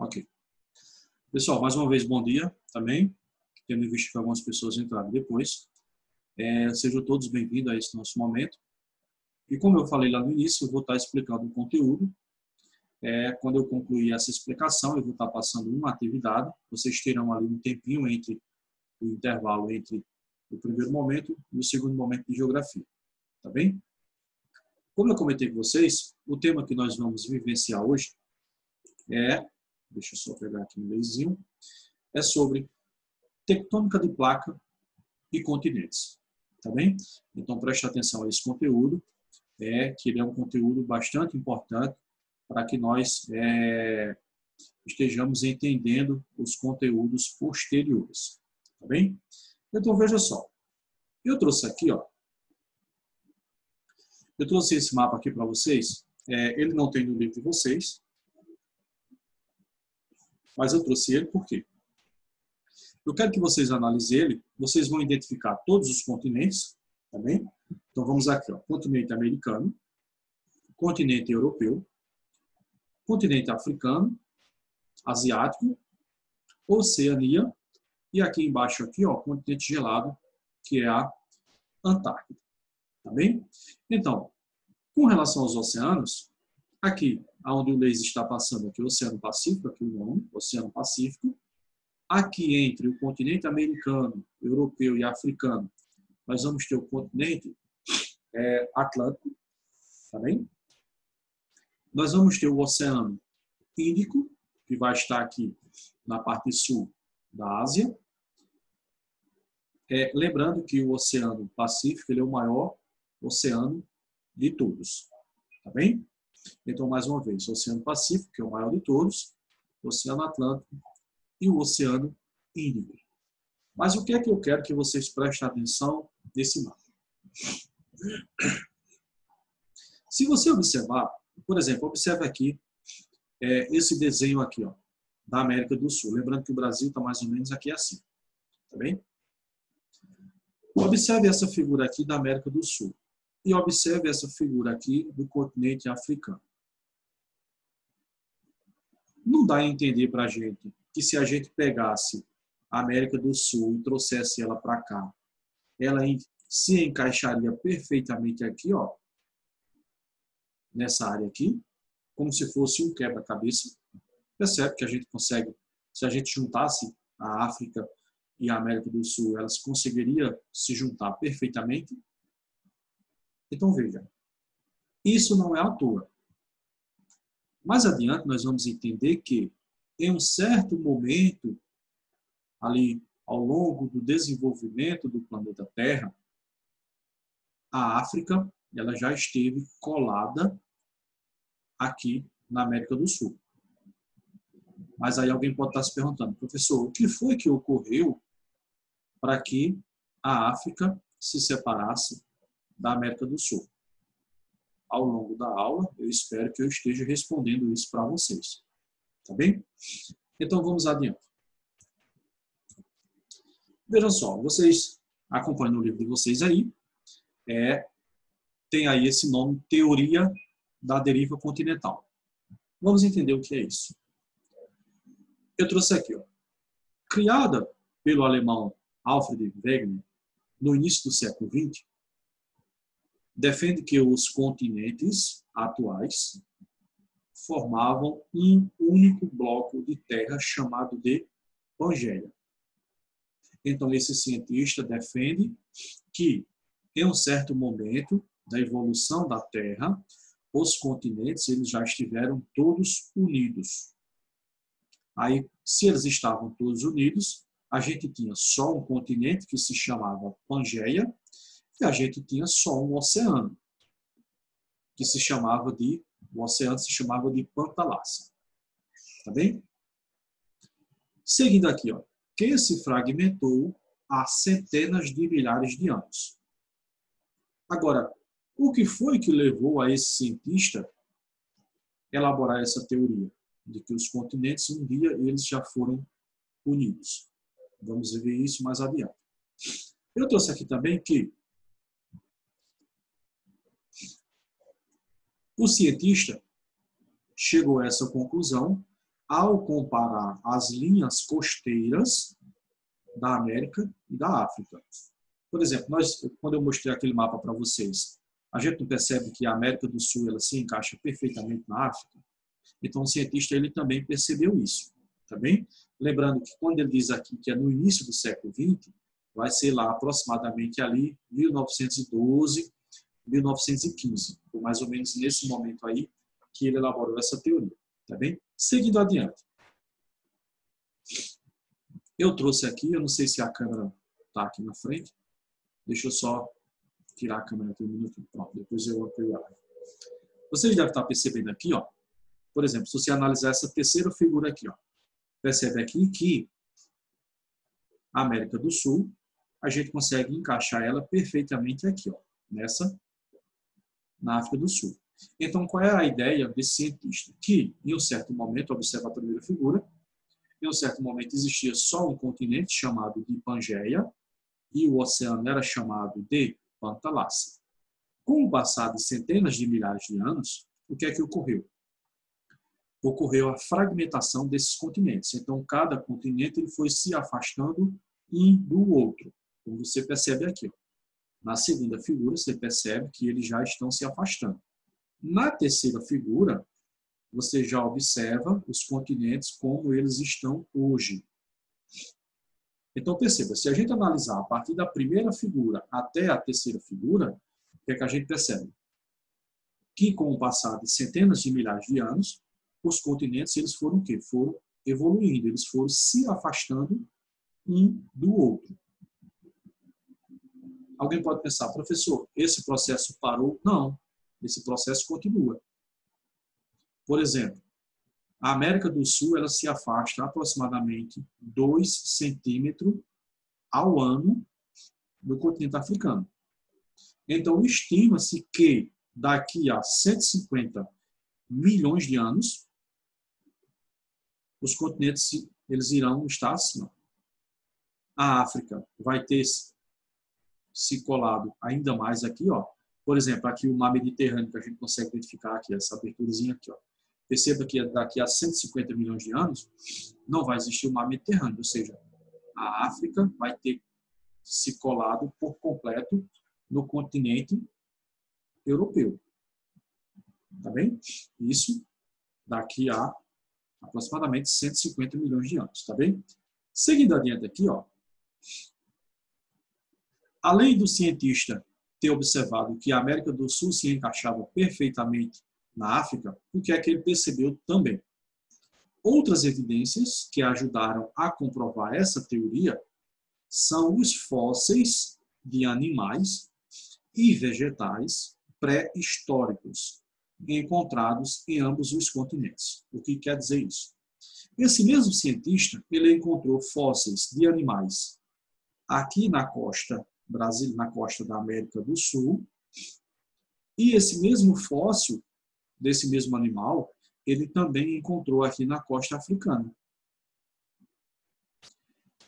Ok. Pessoal, mais uma vez, bom dia também. Tendo visto que algumas pessoas entraram depois. Sejam todos bem-vindos a esse nosso momento. E como eu falei lá no início, eu vou estar explicando o conteúdo. Quando eu concluir essa explicação, eu vou estar passando uma atividade. Vocês terão ali um tempinho entre o intervalo entre o primeiro momento e o segundo momento de geografia. Tá bem? Como eu comentei com vocês, o tema que nós vamos vivenciar hoje deixa eu só pegar aqui um leizinho, é sobre tectônica de placa e continentes. Tá bem? Então preste atenção a esse conteúdo, que ele é um conteúdo bastante importante para que nós estejamos entendendo os conteúdos posteriores. Tá bem? Então veja só, eu trouxe aqui, eu trouxe esse mapa aqui para vocês, ele não tem no livro de vocês, mas eu trouxe ele por quê? Eu quero que vocês analisem ele, vocês vão identificar todos os continentes, tá bem? Então vamos aqui, continente americano, continente europeu, continente africano, asiático, Oceania e aqui embaixo aqui, continente gelado, que é a Antártida, tá bem? Então, com relação aos oceanos, aqui onde o laser está passando aqui, o Oceano Pacífico, aqui o nome, Oceano Pacífico. Aqui entre o continente americano, europeu e africano, nós vamos ter o continente Atlântico, tá bem? Nós vamos ter o Oceano Índico, que vai estar aqui na parte sul da Ásia. Lembrando que o Oceano Pacífico ele é o maior oceano de todos, tá bem? Então, mais uma vez, o Oceano Pacífico, que é o maior de todos, o Oceano Atlântico e o Oceano Índico. Mas o que é que eu quero que vocês prestem atenção nesse mapa? Se você observar, por exemplo, observe aqui esse desenho aqui, da América do Sul. Lembrando que o Brasil está mais ou menos aqui assim, tá bem? Observe essa figura aqui da América do Sul e observe essa figura aqui do continente africano. Não dá a entender para a gente que se a gente pegasse a América do Sul e trouxesse ela para cá, ela se encaixaria perfeitamente aqui, nessa área aqui, como se fosse um quebra-cabeça. Percebe que a gente consegue, se a gente juntasse a África e a América do Sul, elas conseguiriam se juntar perfeitamente. Então veja, isso não é à toa. Mais adiante nós vamos entender que em um certo momento ali ao longo do desenvolvimento do planeta Terra, a África ela já esteve colada aqui na América do Sul. Mas aí alguém pode estar se perguntando, professor, o que foi que ocorreu para que a África se separasse da América do Sul? Ao longo da aula, eu espero que eu esteja respondendo isso para vocês. Tá bem? Então vamos adiante. Vejam só, vocês acompanham o livro de vocês aí, tem aí esse nome, Teoria da Deriva Continental. Vamos entender o que é isso. Eu trouxe aqui, criada pelo alemão Alfred Wegener, no início do século XX, defende que os continentes atuais formavam um único bloco de terra chamado de Pangeia. Então, esse cientista defende que, em um certo momento da evolução da Terra, os continentes eles já estiveram todos unidos. Aí, se eles estavam todos unidos, a gente tinha só um continente que se chamava Pangeia e a gente tinha só um oceano, que o oceano se chamava de Pantalácia. Tá bem? Seguindo aqui, que se fragmentou há centenas de milhares de anos. Agora, o que foi que levou a esse cientista a elaborar essa teoria de que os continentes um dia eles já foram unidos? Vamos ver isso mais adiante. Eu trouxe aqui também que o cientista chegou a essa conclusão ao comparar as linhas costeiras da América e da África. Por exemplo, quando eu mostrei aquele mapa para vocês, a gente não percebe que a América do Sul ela se encaixa perfeitamente na África? Então, o cientista ele também percebeu isso. Tá bem? Lembrando que quando ele diz aqui que é no início do século XX, vai ser lá aproximadamente ali 1912, 1915. Foi mais ou menos nesse momento aí que ele elaborou essa teoria. Tá bem? Seguindo adiante. Eu trouxe aqui, eu não sei se a câmera está aqui na frente. Deixa eu só tirar a câmera aqui um minuto. Pronto, depois eu amplio ela. Vocês devem estar percebendo aqui, ó. Por exemplo, se você analisar essa terceira figura aqui, ó, percebe aqui que a América do Sul, a gente consegue encaixar ela perfeitamente aqui, ó, na África do Sul. Então, qual é a ideia desse cientista? Que, em um certo momento, observa a primeira figura, em um certo momento existia só um continente chamado de Pangeia e o oceano era chamado de Pantalácia. Com o passar de centenas de milhares de anos, o que é que ocorreu? Ocorreu a fragmentação desses continentes. Então, cada continente ele foi se afastando um do outro. Como você percebe aqui. Ó. Na segunda figura, você percebe que eles já estão se afastando. Na terceira figura, você já observa os continentes como eles estão hoje. Então, perceba, se a gente analisar a partir da primeira figura até a terceira figura, o que é que a gente percebe? Que com o passar de centenas de milhares de anos, os continentes eles foram o quê? Foram evoluindo, eles foram se afastando um do outro. Alguém pode pensar, professor, esse processo parou? Não, esse processo continua. Por exemplo, a América do Sul ela se afasta aproximadamente 2 centímetros ao ano do continente africano. Então, estima-se que daqui a 150 milhões de anos, os continentes eles irão estar acima. A África vai ter se colado ainda mais aqui, ó. Por exemplo, aqui o mar Mediterrâneo que a gente consegue identificar aqui, essa aberturazinha aqui, ó. Perceba que daqui a 150 milhões de anos não vai existir o mar Mediterrâneo, ou seja, a África vai ter se colado por completo no continente europeu. Tá bem? Isso daqui a aproximadamente 150 milhões de anos, tá bem? Seguindo adiante aqui, ó. Além do cientista ter observado que a América do Sul se encaixava perfeitamente na África, o que é que ele percebeu também? Outras evidências que ajudaram a comprovar essa teoria são os fósseis de animais e vegetais pré-históricos encontrados em ambos os continentes. O que quer dizer isso? Esse mesmo cientista, ele encontrou fósseis de animais aqui na costa da América do Sul, e esse mesmo fóssil desse mesmo animal, ele também encontrou aqui na costa africana.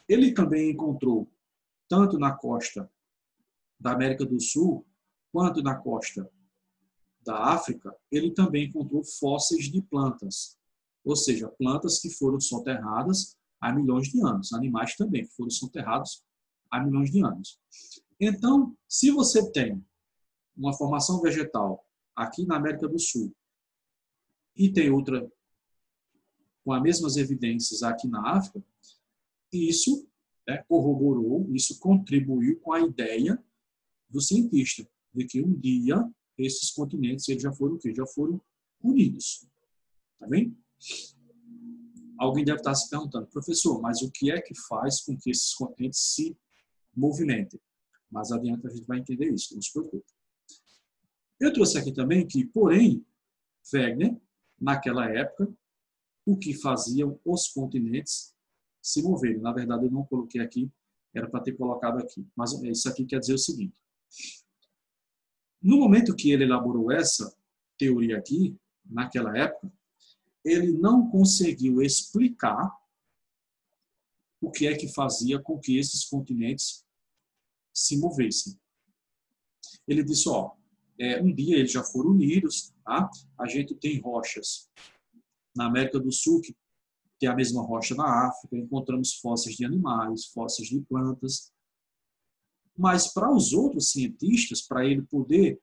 Ele também encontrou, tanto na costa da América do Sul, quanto na costa da África, ele também encontrou fósseis de plantas, ou seja, plantas que foram soterradas há milhões de anos, animais também que foram soterrados há milhões de anos. Então, se você tem uma formação vegetal aqui na América do Sul e tem outra com as mesmas evidências aqui na África, isso corroborou, isso contribuiu com a ideia do cientista de que um dia esses continentes eles já foram o quê? Já foram unidos. Tá bem? Alguém deve estar se perguntando, professor, mas o que é que faz com que esses continentes se movimentem? Mais adiante a gente vai entender isso, não se preocupe. Eu trouxe aqui também que, porém, Wegener, naquela época, o que faziam os continentes se moverem. Na verdade, eu não coloquei aqui, era para ter colocado aqui. Mas isso aqui quer dizer o seguinte. No momento que ele elaborou essa teoria aqui, naquela época, ele não conseguiu explicar o que é que fazia com que esses continentes se movessem. Ele disse, ó, um dia eles já foram unidos, tá? A gente tem rochas na América do Sul que ter a mesma rocha na África, encontramos fósseis de animais, fósseis de plantas. Mas para os outros cientistas, para ele poder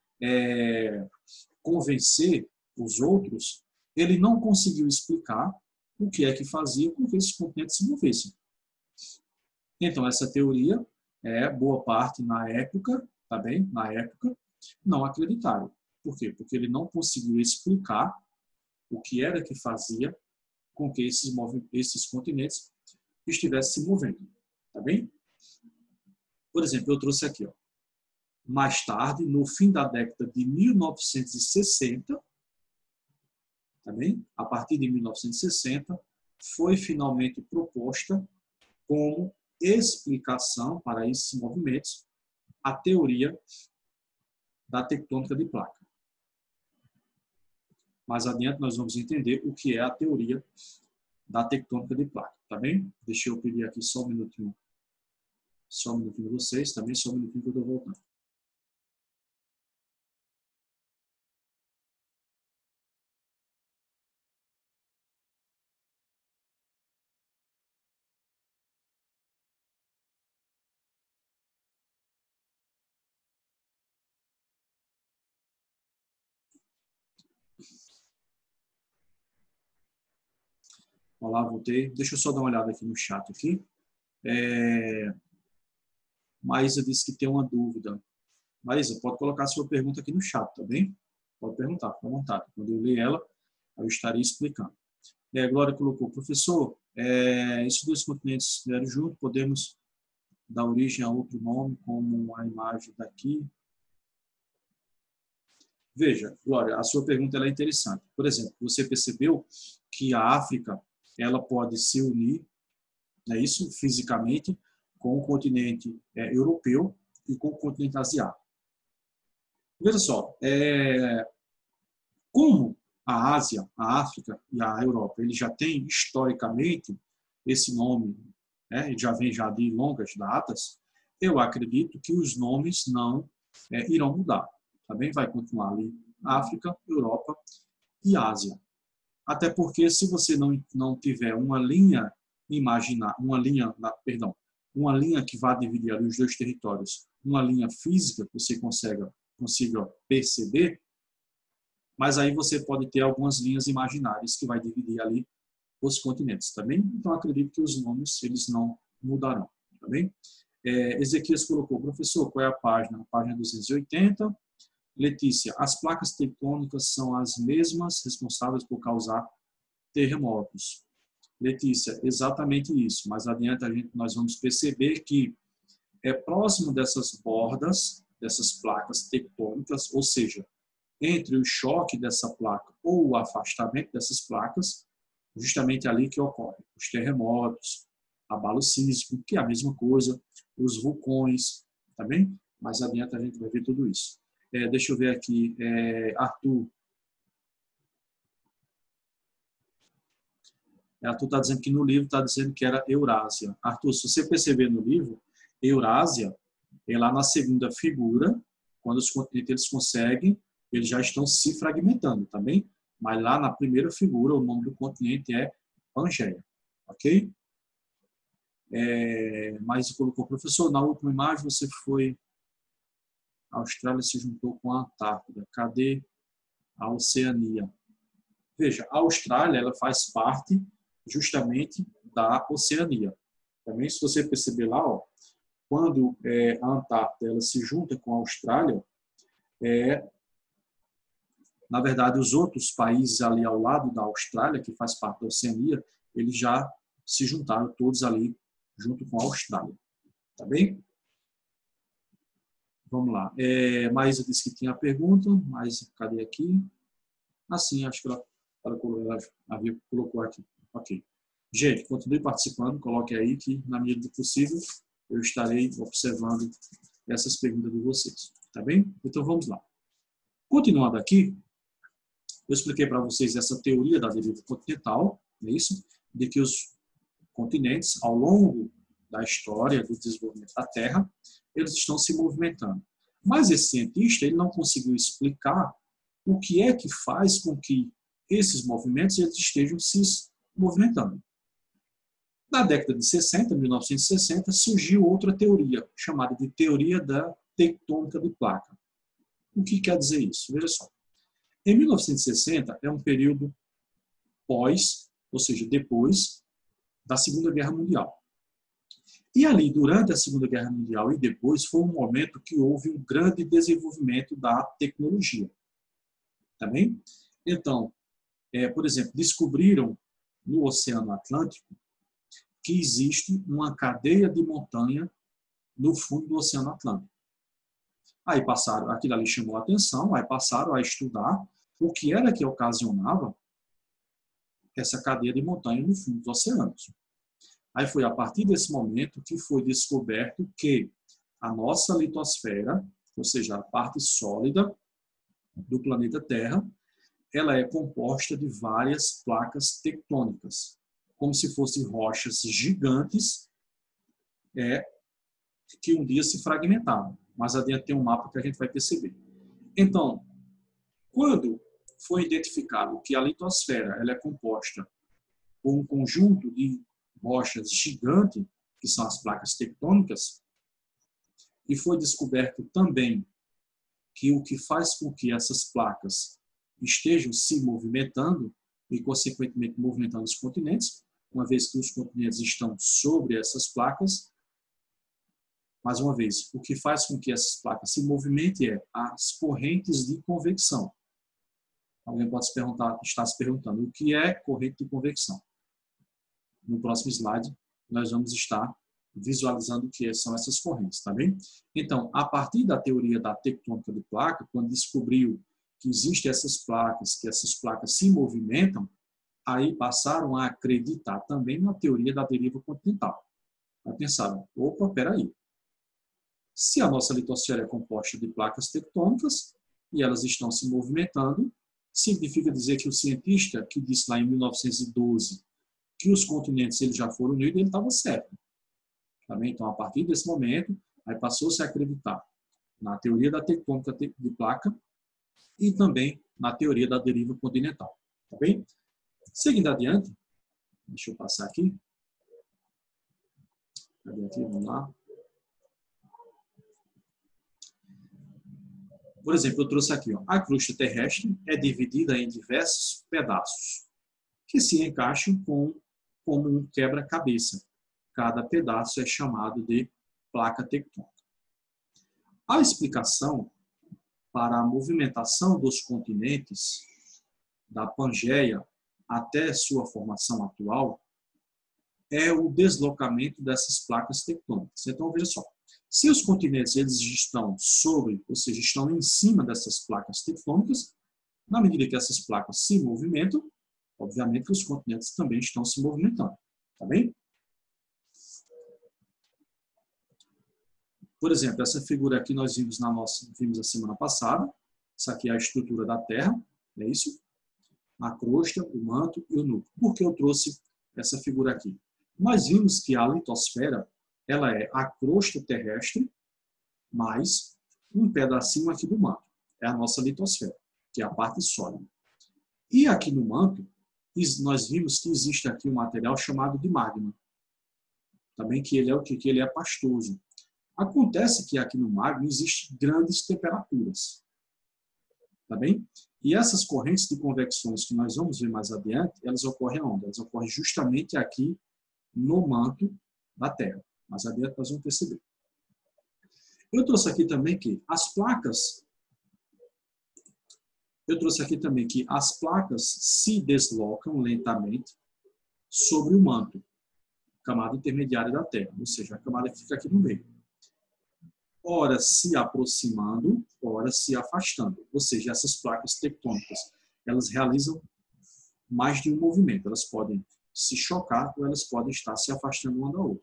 convencer os outros, ele não conseguiu explicar o que é que fazia com que esses continentes se movessem. Então, essa teoria, boa parte na época, tá bem? Na época, não acreditaram. Por quê? Porque ele não conseguiu explicar o que era que fazia com que esses continentes estivessem se movendo. Tá bem? Por exemplo, eu trouxe aqui, ó. Mais tarde, no fim da década de 1960, tá bem? A partir de 1960, foi finalmente proposta como explicação para esses movimentos a teoria da tectônica de placa. Mais adiante nós vamos entender o que é a teoria da tectônica de placa, tá bem? Deixa eu pedir aqui só um minutinho de vocês, também só um minutinho que eu estou voltando. Olá, voltei. Deixa eu só dar uma olhada aqui no chat aqui. Maísa disse que tem uma dúvida. Maísa, pode colocar a sua pergunta aqui no chat, tá bem? Pode perguntar, fica à vontade. Quando eu ler ela, eu estarei explicando. Glória colocou, professor, esses dois continentes vieram juntos, podemos dar origem a outro nome, como a imagem daqui? Veja, Glória, a sua pergunta é interessante. Por exemplo, você percebeu que a África ela pode se unir, é isso, fisicamente, com o continente europeu e com o continente asiático. Veja só, como a Ásia, a África e a Europa, eles já têm historicamente esse nome, já vem já de longas datas, eu acredito que os nomes não irão mudar. Também vai continuar ali África, Europa e Ásia. Até porque se você não tiver uma linha uma linha que vá dividir ali os dois territórios, uma linha física que você consiga perceber, mas aí você pode ter algumas linhas imaginárias que vai dividir ali os continentes, tá bem? Então acredito que os nomes eles não mudarão, tá bem? Ezequias colocou, professor, qual é a página? A página 280. Letícia, as placas tectônicas são as mesmas responsáveis por causar terremotos. Letícia, exatamente isso. Mais adiante nós vamos perceber que próximo dessas bordas, dessas placas tectônicas, ou seja, entre o choque dessa placa ou o afastamento dessas placas, justamente ali que ocorrem os terremotos, abalo sísmico, que é a mesma coisa, os vulcões, tá bem? Mais adiante a gente vai ver tudo isso. Deixa eu ver aqui, Arthur. Arthur está dizendo que no livro está dizendo que era Eurásia. Arthur, se você perceber no livro, Eurásia é lá na segunda figura, quando os continentes eles conseguem, eles já estão se fragmentando, tá bem? Mas lá na primeira figura, o nome do continente é Pangeia, ok? Mas colocou, professor, na última imagem você foi... A Austrália se juntou com a Antártida. Cadê a Oceania? Veja, a Austrália ela faz parte justamente da Oceania. Também, se você perceber lá, ó, quando a Antártida ela se junta com a Austrália, na verdade, os outros países ali ao lado da Austrália, que faz parte da Oceania, eles já se juntaram todos ali junto com a Austrália. Tá bem? Vamos lá. Maísa disse que tinha a pergunta, mas cadê aqui? Sim, acho que ela colocou aqui. Ok. Gente, continue participando, coloque aí que, na medida do possível, eu estarei observando essas perguntas de vocês. Tá bem? Então, vamos lá. Continuando aqui, eu expliquei para vocês essa teoria da deriva continental, é isso? De que os continentes, ao longo da história do desenvolvimento da Terra, eles estão se movimentando. Mas esse cientista ele não conseguiu explicar o que é que faz com que esses movimentos eles estejam se movimentando. Na década de 60, 1960, surgiu outra teoria, chamada de teoria da tectônica de placa. O que quer dizer isso? Veja só. Em 1960, é um período pós, ou seja, depois da Segunda Guerra Mundial. E ali, durante a Segunda Guerra Mundial e depois, foi um momento que houve um grande desenvolvimento da tecnologia. Tá bem? Então, por exemplo, descobriram no Oceano Atlântico que existe uma cadeia de montanha no fundo do Oceano Atlântico. Aí passaram, aquilo ali chamou a atenção, aí passaram a estudar o que era que ocasionava essa cadeia de montanha no fundo dos oceanos. Aí foi a partir desse momento que foi descoberto que a nossa litosfera, ou seja, a parte sólida do planeta Terra, ela é composta de várias placas tectônicas, como se fossem rochas gigantes que um dia se fragmentaram. Mais adiante tem um mapa que a gente vai perceber. Então, quando foi identificado que a litosfera ela é composta por um conjunto de rochas gigantes, que são as placas tectônicas, e foi descoberto também que o que faz com que essas placas estejam se movimentando e, consequentemente, movimentando os continentes, uma vez que os continentes estão sobre essas placas, mais uma vez, o que faz com que essas placas se movimentem é as correntes de convecção. Alguém pode estar se perguntando o que é corrente de convecção. No próximo slide, nós vamos estar visualizando o que são essas correntes, tá bem? Então, a partir da teoria da tectônica de placa, quando descobriu que existem essas placas, que essas placas se movimentam, aí passaram a acreditar também na teoria da deriva continental. Aí pensaram, opa, peraí. Se a nossa litosfera é composta de placas tectônicas e elas estão se movimentando, significa dizer que o cientista que disse lá em 1912 que os continentes eles já foram unidos, ele estava certo. Tá bem? Então, a partir desse momento, aí passou-se a acreditar na teoria da tectônica de placa e também na teoria da deriva continental. Tá bem? Seguindo adiante, deixa eu passar aqui. Cadê aqui? Vamos lá. Por exemplo, eu trouxe aqui, ó, a crosta terrestre é dividida em diversos pedaços que se encaixam como um quebra-cabeça. Cada pedaço é chamado de placa tectônica. A explicação para a movimentação dos continentes da Pangeia até sua formação atual é o deslocamento dessas placas tectônicas. Então, veja só, se os continentes eles estão sobre, ou seja, estão em cima dessas placas tectônicas, na medida que essas placas se movimentam, obviamente que os continentes também estão se movimentando. Tá bem? Por exemplo, essa figura aqui nós vimos a semana passada. Essa aqui é a estrutura da Terra, é isso? A crosta, o manto e o núcleo. Por que eu trouxe essa figura aqui? Nós vimos que a litosfera ela é a crosta terrestre mais um pedacinho aqui do manto. É a nossa litosfera, que é a parte sólida. E aqui no manto, nós vimos que existe aqui um material chamado de magma. Também que ele é o que? Que ele é pastoso. Acontece que aqui no magma existem grandes temperaturas. Tá bem? E essas correntes de convecções que nós vamos ver mais adiante, elas ocorrem onde? Elas ocorrem justamente aqui no manto da Terra. Mais adiante nós vamos perceber. Eu trouxe aqui também que as placas se deslocam lentamente sobre o manto, camada intermediária da Terra, ou seja, a camada que fica aqui no meio. Ora se aproximando, ora se afastando. Ou seja, essas placas tectônicas, elas realizam mais de um movimento. Elas podem se chocar ou elas podem estar se afastando uma da outra.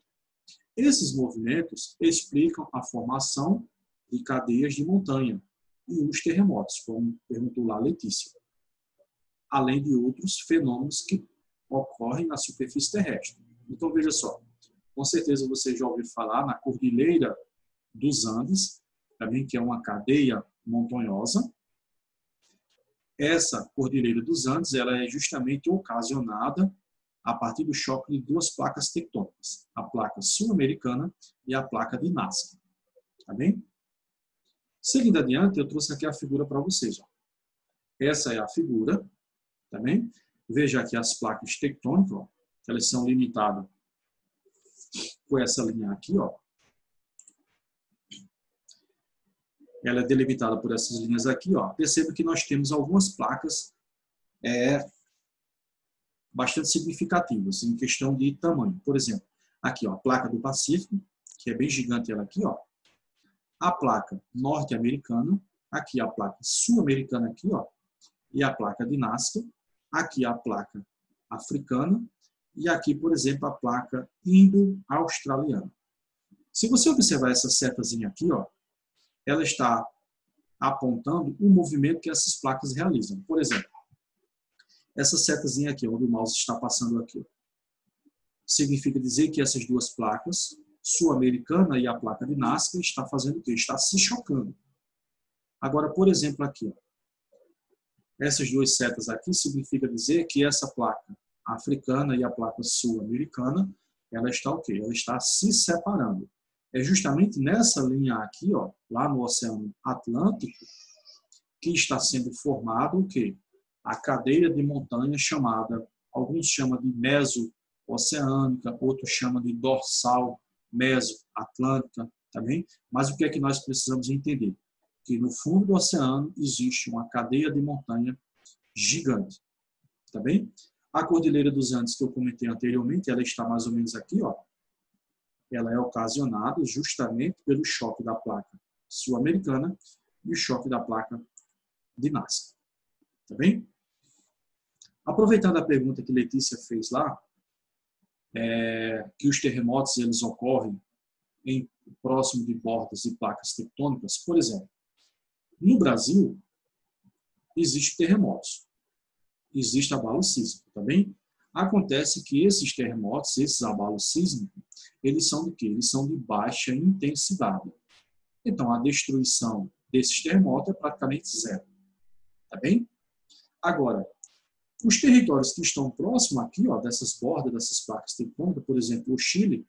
Esses movimentos explicam a formação de cadeias de montanha e os terremotos, como perguntou lá a Letícia. Além de outros fenômenos que ocorrem na superfície terrestre. Então, veja só. Com certeza você já ouviu falar na Cordilheira dos Andes, também que é uma cadeia montanhosa. Essa Cordilheira dos Andes ela é justamente ocasionada a partir do choque de duas placas tectônicas, a placa sul-americana e a placa de Nazca. Tá bem? Seguindo adiante, eu trouxe aqui a figura para vocês. Ó. Essa é a figura, tá bem? Veja aqui as placas tectônicas, ó, elas são limitadas por essa linha aqui, ó. Ela é delimitada por essas linhas aqui, ó. Perceba que nós temos algumas placas bastante significativas em questão de tamanho. Por exemplo, aqui, ó, a placa do Pacífico, que é bem gigante ela aqui, ó. A placa norte-americana, aqui a placa sul-americana aqui, ó, e a placa de Nazca, aqui a placa africana e aqui, por exemplo, a placa indo-australiana. Se você observar essa setazinha aqui, ó, ela está apontando o movimento que essas placas realizam. Por exemplo, essa setazinha aqui, onde o mouse está passando aqui, ó, significa dizer que essas duas placas, sul-americana e a placa de Nazca, está fazendo o quê? Está se chocando. Agora, por exemplo, aqui, ó, essas duas setas aqui significa dizer que essa placa africana e a placa sul-americana, ela está o quê? Ela está se separando. É justamente nessa linha aqui, ó, lá no Oceano Atlântico, que está sendo formado o quê? A cadeia de montanhas chamada, alguns chamam de meso-oceânica, outros chamam de dorsal meso-atlântica, tá bem? Mas o que é que nós precisamos entender? Que no fundo do oceano existe uma cadeia de montanha gigante, tá bem? A Cordilheira dos Andes, que eu comentei anteriormente, ela está mais ou menos aqui, ó. Ela é ocasionada justamente pelo choque da placa sul-americana e o choque da placa de Nazca, tá bem? Aproveitando a pergunta que Letícia fez lá, que os terremotos eles ocorrem próximo de bordas e placas tectônicas, por exemplo, no Brasil, existem terremotos, existe abalo sísmico, tá bem? Acontece que esses terremotos, esses abalos sísmicos, eles são de quê? Eles são de baixa intensidade. Então, a destruição desses terremotos é praticamente zero, tá bem? Agora, os territórios que estão próximos aqui, ó, dessas bordas, dessas placas tectônicas, por exemplo, o Chile,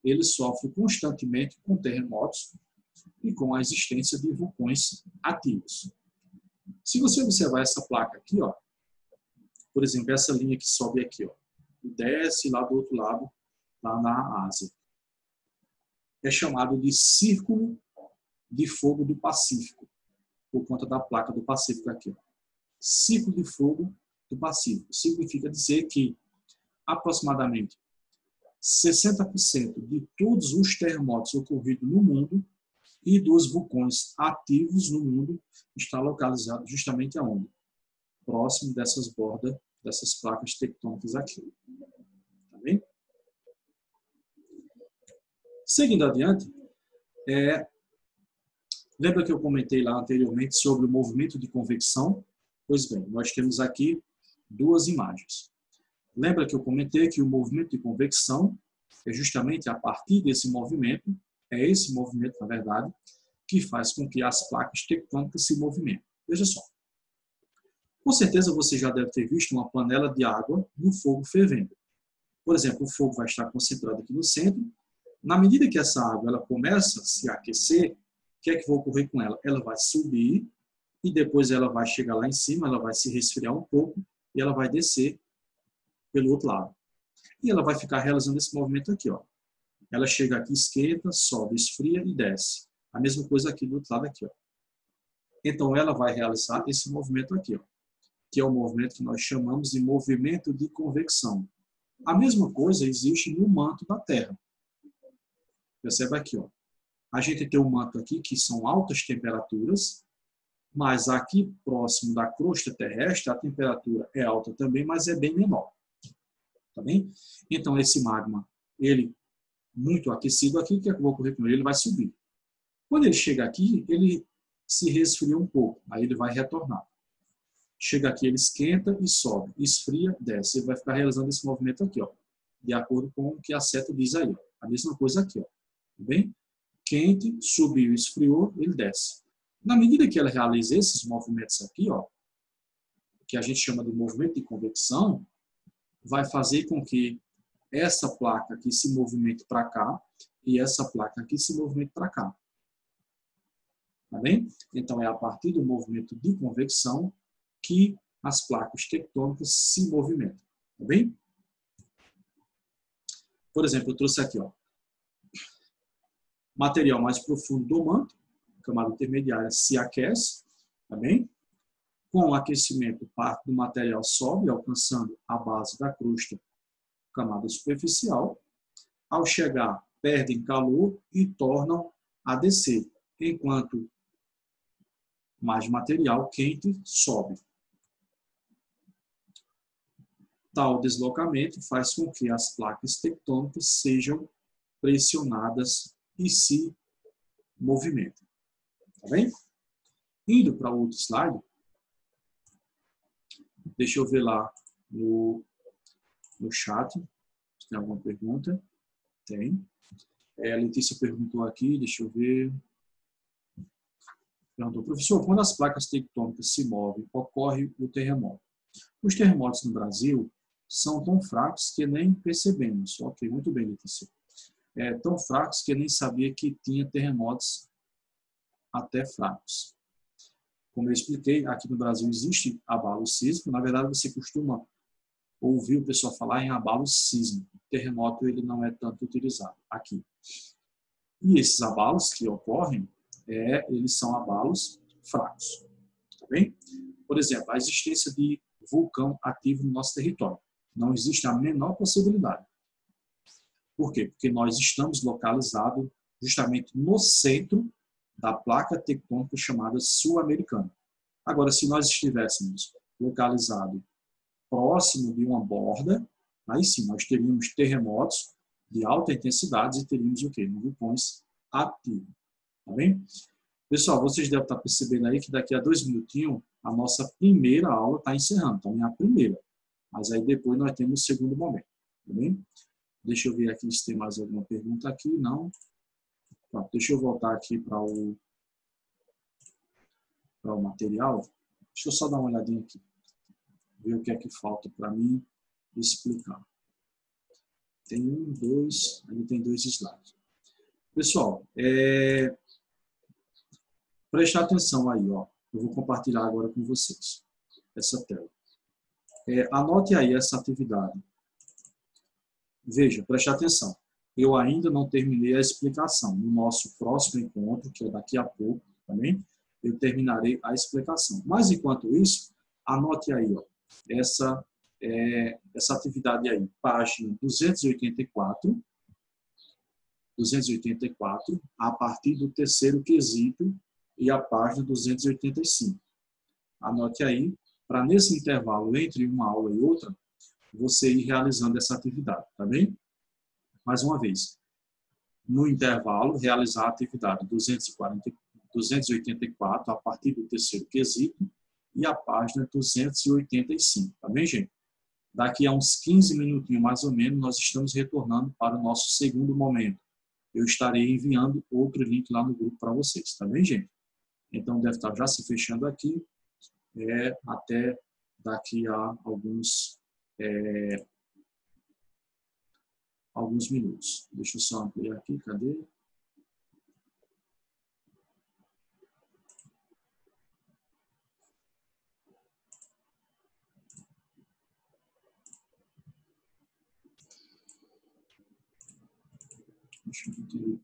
ele sofre constantemente com terremotos e com a existência de vulcões ativos. Se você observar essa placa aqui, ó, por exemplo, essa linha que sobe aqui, ó, e desce lá do outro lado, lá na Ásia, é chamado de Círculo de Fogo do Pacífico, por conta da placa do Pacífico aqui. Ó. Círculo de Fogo do Pacífico significa dizer que aproximadamente 60% de todos os terremotos ocorridos no mundo e dos vulcões ativos no mundo está localizado justamente aonde? Próximo dessas bordas, dessas placas tectônicas aqui. Tá bem? Seguindo adiante, lembra que eu comentei lá anteriormente sobre o movimento de convecção? Pois bem, nós temos aqui duas imagens. Lembra que eu comentei que o movimento de convecção é justamente a partir desse movimento, é esse movimento, na verdade, que faz com que as placas tectônicas se movimentem. Veja só. Com certeza você já deve ter visto uma panela de água no fogo fervendo. Por exemplo, o fogo vai estar concentrado aqui no centro. Na medida que essa água ela começa a se aquecer, o que é que vai ocorrer com ela? Ela vai subir e depois ela vai chegar lá em cima, ela vai se resfriar um pouco e ela vai descer pelo outro lado. E ela vai ficar realizando esse movimento aqui, ó. Ela chega aqui, esquenta, sobe, esfria e desce. A mesma coisa aqui do outro lado aqui, ó. Então ela vai realizar esse movimento aqui, ó, que é o movimento que nós chamamos de movimento de convecção. A mesma coisa existe no manto da Terra. Percebe aqui, ó. A gente tem um manto aqui que são altas temperaturas, mas aqui próximo da crosta terrestre a temperatura é alta também, mas é bem menor. Tá bem? Então esse magma, ele muito aquecido aqui, o que é que vai ocorrer com ele? Ele vai subir. Quando ele chega aqui, ele se resfria um pouco, aí ele vai retornar. Chega aqui, ele esquenta e sobe, esfria, desce. Ele vai ficar realizando esse movimento aqui, ó, de acordo com o que a seta diz aí. Ó. A mesma coisa aqui, ó. Tá bem? Quente, subiu, esfriou, ele desce. Na medida que ela realiza esses movimentos aqui, ó, que a gente chama de movimento de convecção, vai fazer com que essa placa aqui se movimente para cá e essa placa aqui se movimente para cá. Tá bem? Então, é a partir do movimento de convecção que as placas tectônicas se movimentam. Tá bem? Por exemplo, eu trouxe aqui, ó, material mais profundo do manto, camada intermediária se aquece, tá bem? Com o aquecimento, parte do material sobe, alcançando a base da crosta, camada superficial. Ao chegar, perdem calor e tornam a descer, enquanto mais material quente sobe. Tal deslocamento faz com que as placas tectônicas sejam pressionadas e se movimentem. Tá bem? Indo para o outro slide, deixa eu ver lá no chat se tem alguma pergunta. Tem. A Letícia perguntou aqui, deixa eu ver. Perguntou, professor, quando as placas tectônicas se movem, ocorre o terremoto. Os terremotos no Brasil são tão fracos que nem percebemos. Ok, muito bem, Letícia. Tão fracos que nem sabia que tinha terremotos até fracos. Como eu expliquei, aqui no Brasil existe abalo sísmico. Na verdade, você costuma ouvir o pessoal falar em abalo sísmico. O terremoto ele não é tanto utilizado aqui. E esses abalos que ocorrem, eles são abalos fracos. Tá bem? Por exemplo, a existência de vulcão ativo no nosso território. Não existe a menor possibilidade. Por quê? Porque nós estamos localizados justamente no centro da placa tectônica chamada sul-americana. Agora, se nós estivéssemos localizados próximo de uma borda, aí sim, nós teríamos terremotos de alta intensidade e teríamos o quê? Vulcões ativos. Tá bem? Pessoal, vocês devem estar percebendo aí que daqui a 2 minutinhos a nossa primeira aula está encerrando. Então, é a primeira. Mas aí depois nós temos o segundo momento. Tá bem? Deixa eu ver aqui se tem mais alguma pergunta aqui. Não. Pronto, deixa eu voltar aqui para o material. Deixa eu só dar uma olhadinha aqui. Ver o que é que falta para mim explicar. Tem ali tem 2 slides. Pessoal, prestar atenção aí, ó. Eu vou compartilhar agora com vocês essa tela. Anote aí essa atividade. Veja, preste atenção. Eu ainda não terminei a explicação. No nosso próximo encontro, que é daqui a pouco, também, eu terminarei a explicação. Mas, enquanto isso, anote aí, ó, essa atividade aí, página 284, a partir do terceiro quesito, e a página 285. Anote aí, para nesse intervalo entre uma aula e outra, você ir realizando essa atividade, tá bem? Mais uma vez, no intervalo, realizar a atividade 284, a partir do terceiro quesito, e a página 285, tá bem, gente? Daqui a uns 15 minutinhos, mais ou menos, nós estamos retornando para o nosso segundo momento. Eu estarei enviando outro link lá no grupo para vocês, tá bem, gente? Então, deve estar já se fechando aqui, até daqui a alguns minutos. Deixa eu só ampliar aqui, cadê? Deixa eu entender.